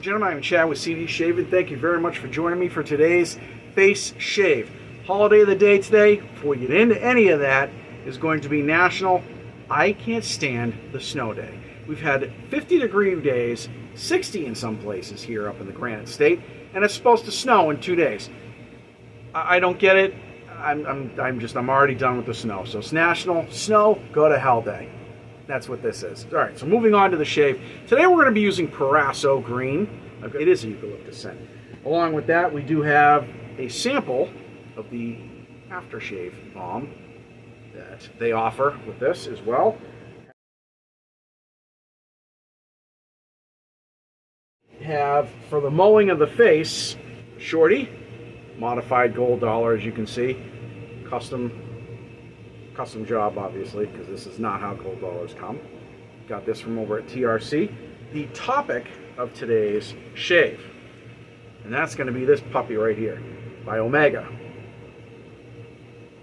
gentlemen, I'm Chad with CD Shaving. Thank you very much for joining me for today's face shave. Holiday of the day today, before we get into any of that, is going to be National I Can't Stand the Snow Day. We've had 50-degree days, 60 in some places here up in the Granite State, and it's supposed to snow in 2 days. I don't get it. I'm already done with the snow. So it's National Snow Go to Hell Day. That's what this is. All right, so moving on to the shave. Today we're going to be using Parasso Green. It is a eucalyptus scent. Along with that, we do have a sample of the aftershave balm that they offer with this as well. Have, for the mowing of the face, Shorty, modified gold dollar, as you can see. Custom job, obviously, because this is not how gold dollars come. Got this from over at TRC. The topic of today's shave, and that's going to be this puppy right here by Omega.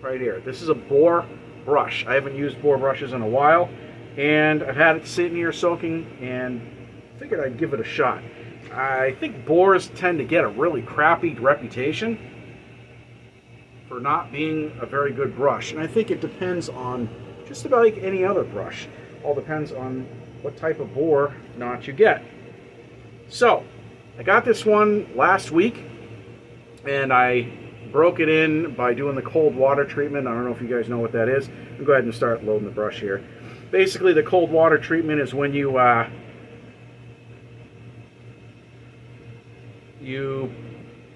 Right here. This is a Boar brush. I haven't used Boar brushes in a while, and I've had it sitting here soaking, and figured I'd give it a shot. I think Boars tend to get a really crappy reputation for not being a very good brush, and I think it depends on just about like any other brush. All depends on what type of Boar knot you get. So I got this one last week, and I broke it in by doing the cold water treatment. I don't know if you guys know what that is. I'll go ahead and start loading the brush here. Basically, the cold water treatment is when you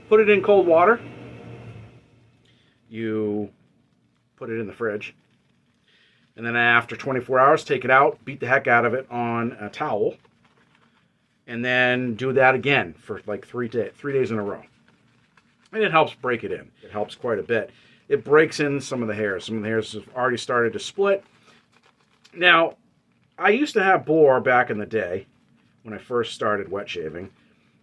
put it in cold water. You put it in the fridge, and then after 24 hours, take it out, beat the heck out of it on a towel, and then do that again for like 3 days in a row. And it helps break it in. It helps quite a bit. It breaks in some of the hairs. Some of the hairs have already started to split. Now, I used to have Boar back in the day when I first started wet shaving,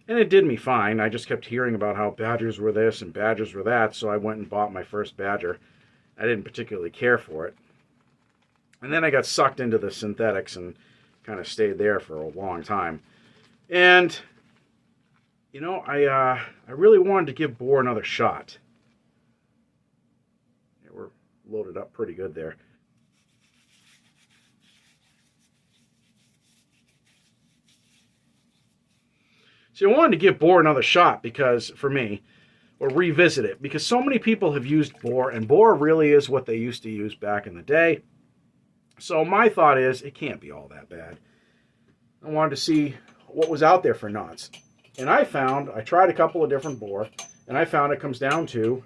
and it did me fine. I just kept hearing about how badgers were this and badgers were that, so I went and bought my first badger. I didn't particularly care for it. And then I got sucked into the synthetics and kind of stayed there for a long time. And, you know, I really wanted to give Boar another shot. Yeah, we're loaded up pretty good there. So I wanted to give Boar another shot because, for me, or revisit it, because so many people have used Boar, and Boar really is what they used to use back in the day. So my thought is, it can't be all that bad. I wanted to see what was out there for knots. And I tried a couple of different Boar, and I found it comes down to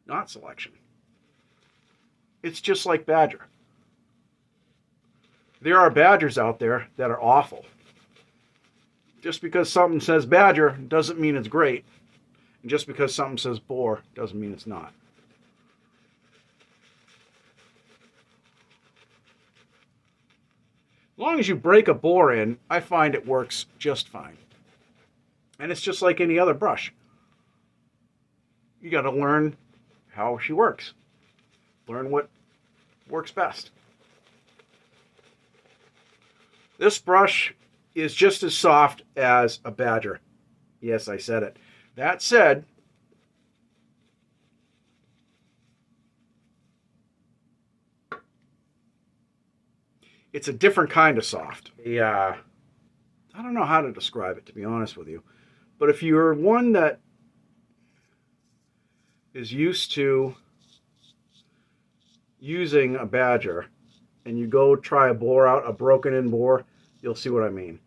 knot selection. It's just like badger. There are badgers out there that are awful. Just because something says badger doesn't mean it's great. And just because something says Boar doesn't mean it's not. As long as you break a Boar in, I find it works just fine. And it's just like any other brush. You got to learn how she works. Learn what works best. This brush is just as soft as a badger. Yes, I said it. That said, it's a different kind of soft. I don't know how to describe it, to be honest with you. But if you're one that is used to using a badger and you go try a Boar out, a broken in Boar, you'll see what I mean.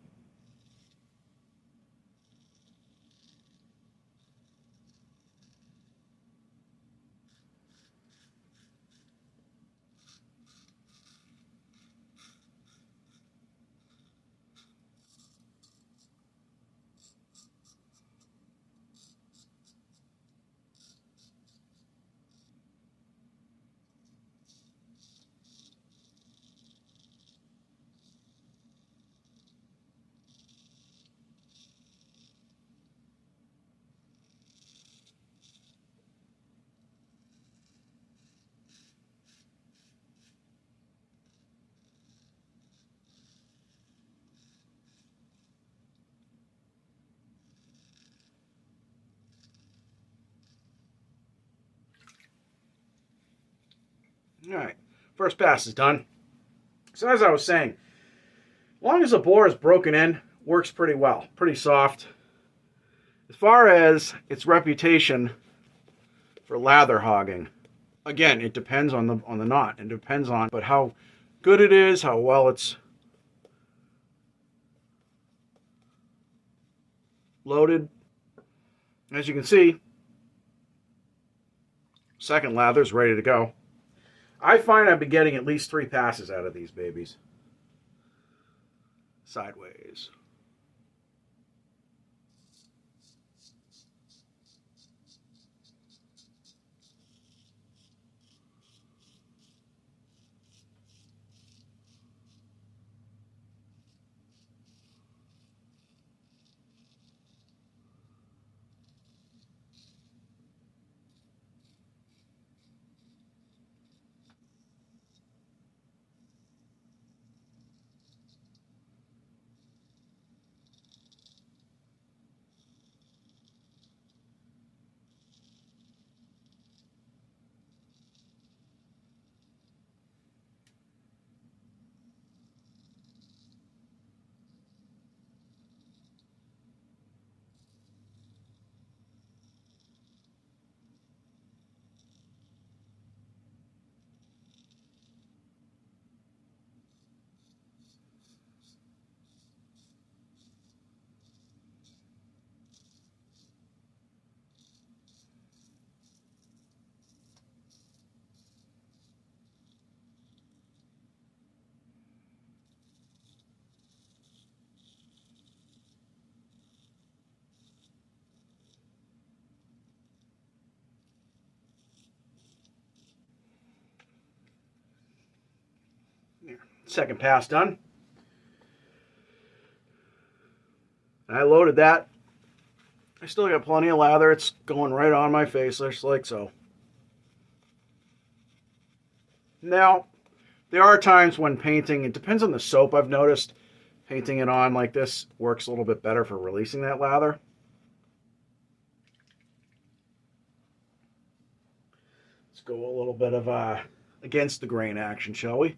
All right, first pass is done. So as I was saying, as long as the boar is broken in, works pretty well, pretty soft. As far as its reputation for lather hogging, again, it depends on the knot. It depends on but how good it is, how well it's loaded. As you can see, second lather is ready to go. I find I've been getting at least 3 passes out of these babies. Sideways. There. Second pass done. I loaded that. I still got plenty of lather. It's going right on my face, just like so. Now, there are times when painting, it depends on the soap I've noticed, painting it on like this works a little bit better for releasing that lather. Let's go a little bit of against the grain action, shall we?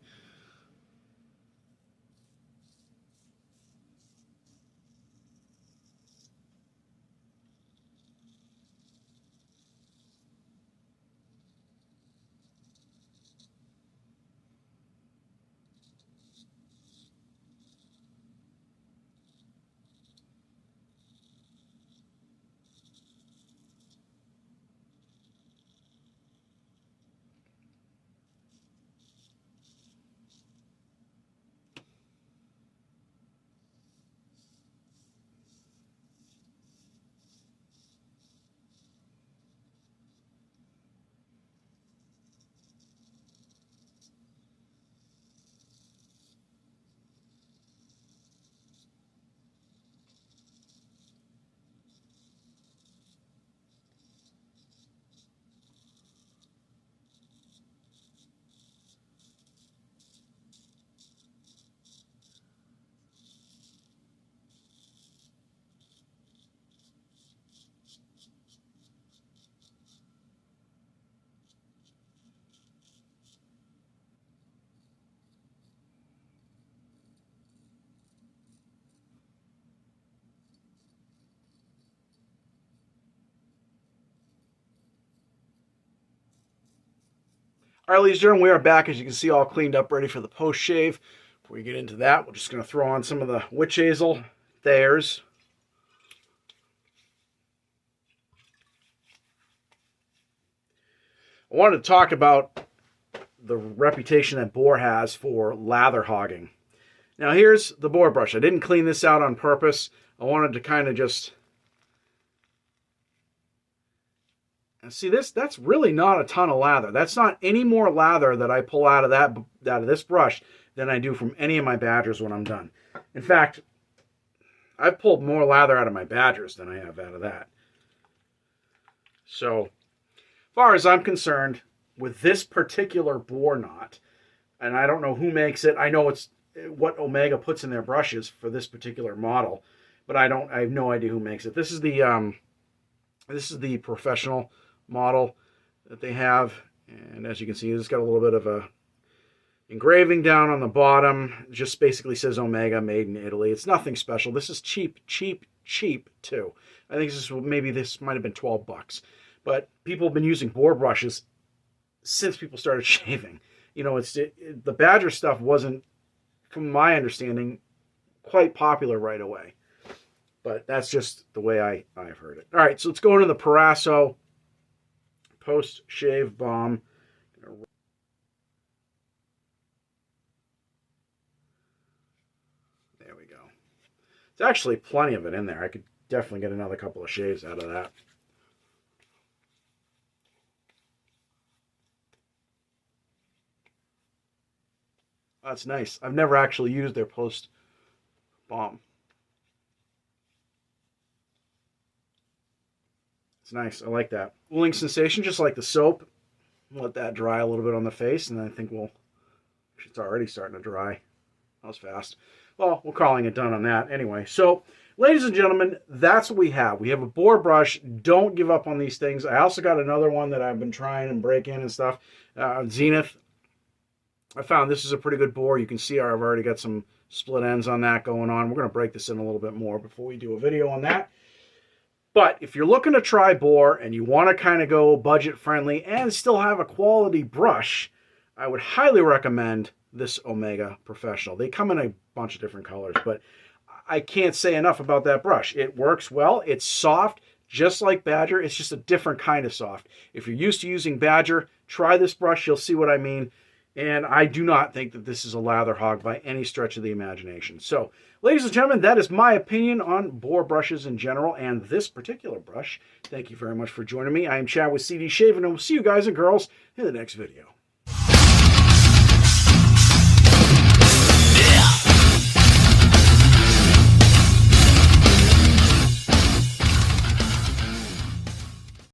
All right, ladies and gentlemen, we are back, as you can see, all cleaned up, ready for the post-shave. Before we get into that, we're just going to throw on some of the witch hazel thayers. I wanted to talk about the reputation that Boar has for lather hogging. Now, here's the Boar brush. I didn't clean this out on purpose. I wanted to kind of just... See this? That's really not a ton of lather. That's not any more lather that I pull out of this brush than I do from any of my badgers when I'm done. In fact, I've pulled more lather out of my badgers than I have out of that. So, as far as I'm concerned, with this particular Boar knot, and I don't know who makes it. I know it's what Omega puts in their brushes for this particular model, but I have no idea who makes it. This is the professional model that they have, And as you can see, it's got a little bit of a engraving down on the bottom. It just basically says Omega, made in Italy. It's nothing special. This is cheap, cheap, cheap too. I think this might have been 12 bucks. But people have been using Boar brushes since people started shaving. You know, the Badger stuff wasn't, from my understanding, quite popular right away. But that's just the way I've heard it. All right, so let's go into the Parasso post-shave balm. There we go. There's actually plenty of it in there. I could definitely get another couple of shaves out of that. That's nice. I've never actually used their post balm. It's nice. I like that. Cooling sensation, just like the soap. Let that dry a little bit on the face, and then I think it's already starting to dry. That was fast. Well, we're calling it done on that anyway. So, ladies and gentlemen, that's what we have. We have a Boar brush. Don't give up on these things. I also got another one that I've been trying and break in and stuff. Zenith. I found this is a pretty good Boar. You can see I've already got some split ends on that going on. We're going to break this in a little bit more before we do a video on that. But if you're looking to try Boar and you want to kind of go budget friendly and still have a quality brush, I would highly recommend this Omega Professional. They come in a bunch of different colors, but I can't say enough about that brush. It works well. It's soft, just like Badger. It's just a different kind of soft. If you're used to using Badger, try this brush. You'll see what I mean. And I do not think that this is a lather hog by any stretch of the imagination. So, ladies and gentlemen, that is my opinion on Boar brushes in general and this particular brush. Thank you very much for joining me. I am Chad with CD Shaving, and we'll see you guys and girls in the next video.